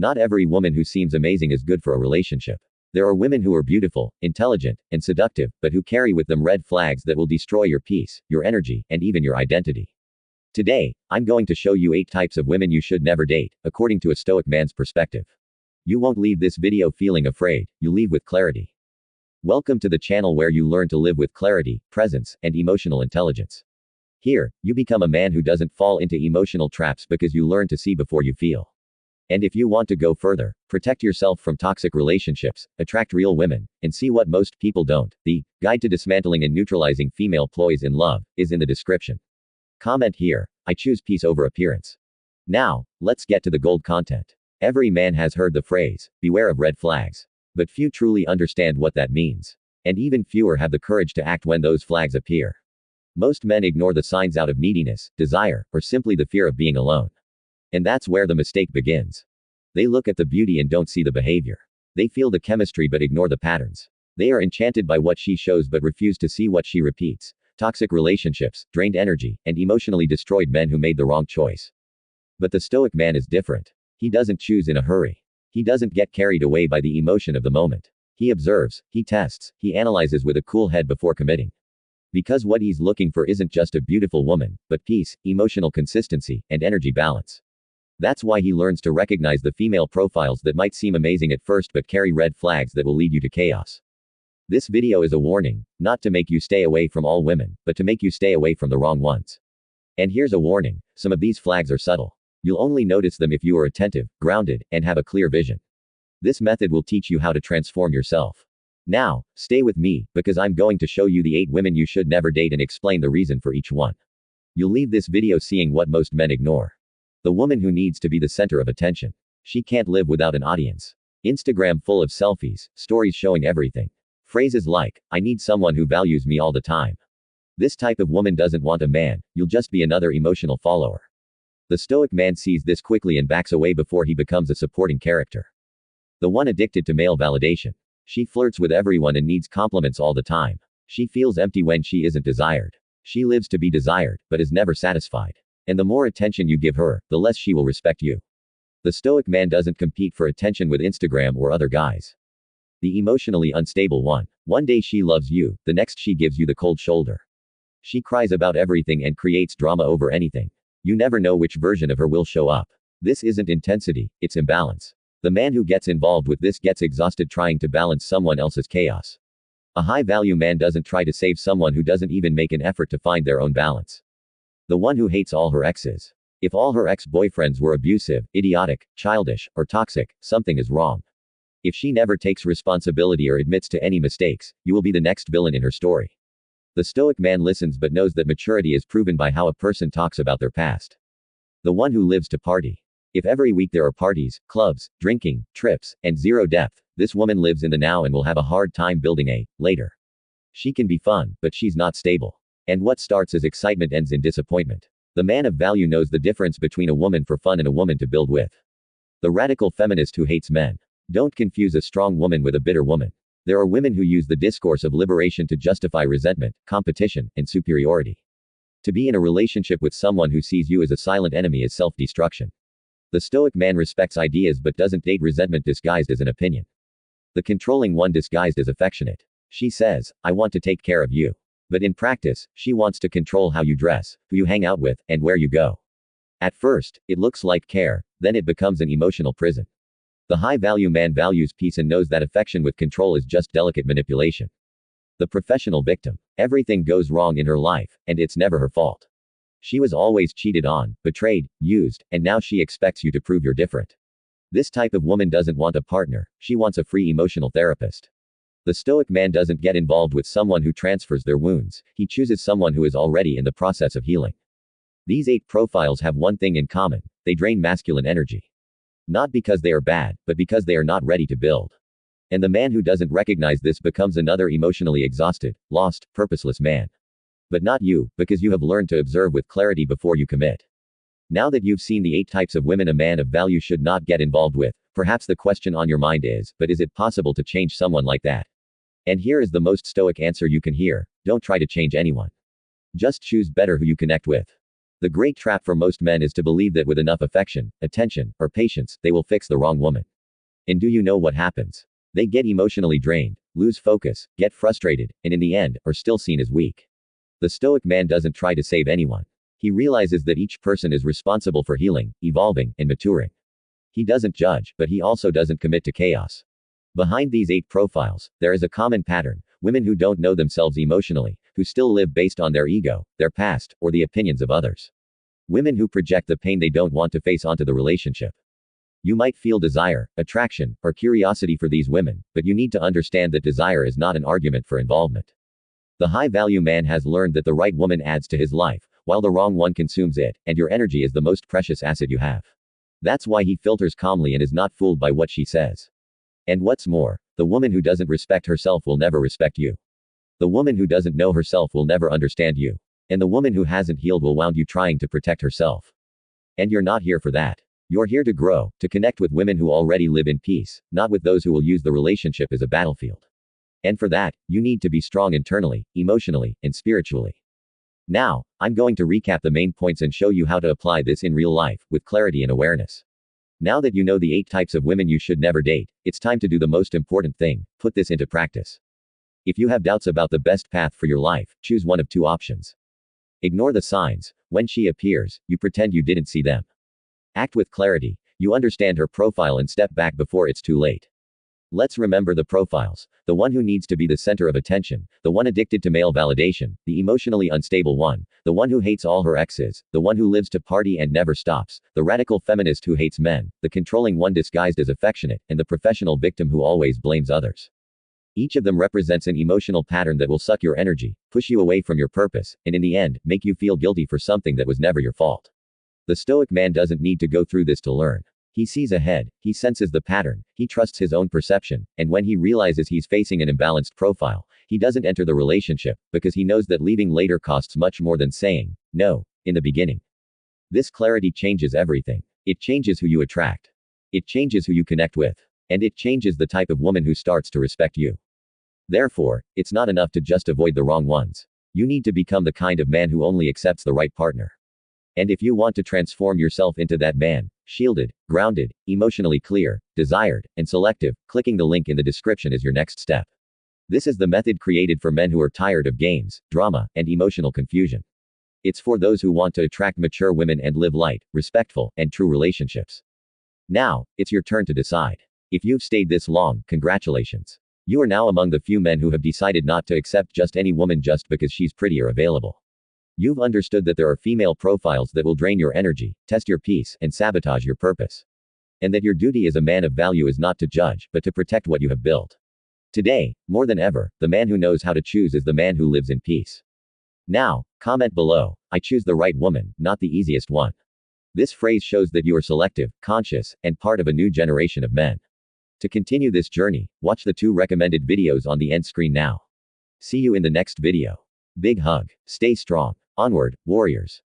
Not every woman who seems amazing is good for a relationship. There are women who are beautiful, intelligent, and seductive, but who carry with them red flags that will destroy your peace, your energy, and even your identity. Today, I'm going to show you 8 types of women you should never date, according to a stoic man's perspective. You won't leave this video feeling afraid, you leave with clarity. Welcome to the channel where you learn to live with clarity, presence, and emotional intelligence. Here, you become a man who doesn't fall into emotional traps because you learn to see before you feel. And if you want to go further, protect yourself from toxic relationships, attract real women, and see what most people don't, the Guide to Dismantling and Neutralizing Female Ploys in Love is in the description. Comment here, I choose peace over appearance. Now, let's get to the gold content. Every man has heard the phrase, beware of red flags. But few truly understand what that means. And even fewer have the courage to act when those flags appear. Most men ignore the signs out of neediness, desire, or simply the fear of being alone. And that's where the mistake begins. They look at the beauty and don't see the behavior. They feel the chemistry but ignore the patterns. They are enchanted by what she shows but refuse to see what she repeats. Toxic relationships, drained energy, and emotionally destroyed men who made the wrong choice. But the stoic man is different. He doesn't choose in a hurry. He doesn't get carried away by the emotion of the moment. He observes, he tests, he analyzes with a cool head before committing. Because what he's looking for isn't just a beautiful woman, but peace, emotional consistency, and energy balance. That's why he learns to recognize the female profiles that might seem amazing at first but carry red flags that will lead you to chaos. This video is a warning, not to make you stay away from all women, but to make you stay away from the wrong ones. And here's a warning, some of these flags are subtle. You'll only notice them if you are attentive, grounded, and have a clear vision. This method will teach you how to transform yourself. Now, stay with me, because I'm going to show you the 8 women you should never date and explain the reason for each one. You'll leave this video seeing what most men ignore. The woman who needs to be the center of attention. She can't live without an audience. Instagram full of selfies, stories showing everything. Phrases like, I need someone who values me all the time. This type of woman doesn't want a man, you'll just be another emotional follower. The stoic man sees this quickly and backs away before he becomes a supporting character. The one addicted to male validation. She flirts with everyone and needs compliments all the time. She feels empty when she isn't desired. She lives to be desired, but is never satisfied. And the more attention you give her, the less she will respect you. The stoic man doesn't compete for attention with Instagram or other guys. The emotionally unstable one. One day she loves you, the next she gives you the cold shoulder. She cries about everything and creates drama over anything. You never know which version of her will show up. This isn't intensity, it's imbalance. The man who gets involved with this gets exhausted trying to balance someone else's chaos. A high-value man doesn't try to save someone who doesn't even make an effort to find their own balance. The one who hates all her exes. If all her ex-boyfriends were abusive, idiotic, childish, or toxic, something is wrong. If she never takes responsibility or admits to any mistakes, you will be the next villain in her story. The stoic man listens but knows that maturity is proven by how a person talks about their past. The one who lives to party. If every week there are parties, clubs, drinking, trips, and zero depth, this woman lives in the now and will have a hard time building a later. She can be fun, but she's not stable. And what starts as excitement ends in disappointment. The man of value knows the difference between a woman for fun and a woman to build with. The radical feminist who hates men. Don't confuse a strong woman with a bitter woman. There are women who use the discourse of liberation to justify resentment, competition, and superiority. To be in a relationship with someone who sees you as a silent enemy is self-destruction. The stoic man respects ideas but doesn't date resentment disguised as an opinion. The controlling one disguised as affectionate. She says, I want to take care of you. But in practice, she wants to control how you dress, who you hang out with, and where you go. At first, it looks like care, then it becomes an emotional prison. The high-value man values peace and knows that affection with control is just delicate manipulation. The professional victim. Everything goes wrong in her life, and it's never her fault. She was always cheated on, betrayed, used, and now she expects you to prove you're different. This type of woman doesn't want a partner, she wants a free emotional therapist. The stoic man doesn't get involved with someone who transfers their wounds, he chooses someone who is already in the process of healing. These 8 profiles have one thing in common, they drain masculine energy. Not because they are bad, but because they are not ready to build. And the man who doesn't recognize this becomes another emotionally exhausted, lost, purposeless man. But not you, because you have learned to observe with clarity before you commit. Now that you've seen the 8 types of women a man of value should not get involved with, perhaps the question on your mind is, but is it possible to change someone like that? And here is the most stoic answer you can hear, don't try to change anyone. Just choose better who you connect with. The great trap for most men is to believe that with enough affection, attention, or patience, they will fix the wrong woman. And do you know what happens? They get emotionally drained, lose focus, get frustrated, and in the end, are still seen as weak. The stoic man doesn't try to save anyone. He realizes that each person is responsible for healing, evolving, and maturing. He doesn't judge, but he also doesn't commit to chaos. Behind these 8 profiles, there is a common pattern: women who don't know themselves emotionally, who still live based on their ego, their past, or the opinions of others. Women who project the pain they don't want to face onto the relationship. You might feel desire, attraction, or curiosity for these women, but you need to understand that desire is not an argument for involvement. The high-value man has learned that the right woman adds to his life, while the wrong one consumes it, and your energy is the most precious asset you have. That's why he filters calmly and is not fooled by what she says. And what's more, the woman who doesn't respect herself will never respect you. The woman who doesn't know herself will never understand you. And the woman who hasn't healed will wound you trying to protect herself. And you're not here for that. You're here to grow, to connect with women who already live in peace, not with those who will use the relationship as a battlefield. And for that, you need to be strong internally, emotionally, and spiritually. Now, I'm going to recap the main points and show you how to apply this in real life, with clarity and awareness. Now that you know the 8 types of women you should never date, it's time to do the most important thing: put this into practice. If you have doubts about the best path for your life, choose one of 2 options. Ignore the signs. When she appears, you pretend you didn't see them. Act with clarity. You understand her profile and step back before it's too late. Let's remember the profiles: the one who needs to be the center of attention, the one addicted to male validation, the emotionally unstable one, the one who hates all her exes, the one who lives to party and never stops, the radical feminist who hates men, the controlling one disguised as affectionate, and the professional victim who always blames others. Each of them represents an emotional pattern that will suck your energy, push you away from your purpose, and in the end, make you feel guilty for something that was never your fault. The stoic man doesn't need to go through this to learn. He sees ahead, he senses the pattern, he trusts his own perception, and when he realizes he's facing an imbalanced profile, he doesn't enter the relationship, because he knows that leaving later costs much more than saying no in the beginning. This clarity changes everything. It changes who you attract. It changes who you connect with. And it changes the type of woman who starts to respect you. Therefore, it's not enough to just avoid the wrong ones. You need to become the kind of man who only accepts the right partner. And if you want to transform yourself into that man, shielded, grounded, emotionally clear, desired, and selective, clicking the link in the description is your next step. This is the method created for men who are tired of games, drama, and emotional confusion. It's for those who want to attract mature women and live light, respectful, and true relationships. Now, it's your turn to decide. If you've stayed this long, congratulations. You are now among the few men who have decided not to accept just any woman just because she's pretty or available. You've understood that there are female profiles that will drain your energy, test your peace, and sabotage your purpose. And that your duty as a man of value is not to judge, but to protect what you have built. Today, more than ever, the man who knows how to choose is the man who lives in peace. Now, comment below: I choose the right woman, not the easiest one. This phrase shows that you are selective, conscious, and part of a new generation of men. To continue this journey, watch the 2 recommended videos on the end screen now. See you in the next video. Big hug. Stay strong. Onward, warriors.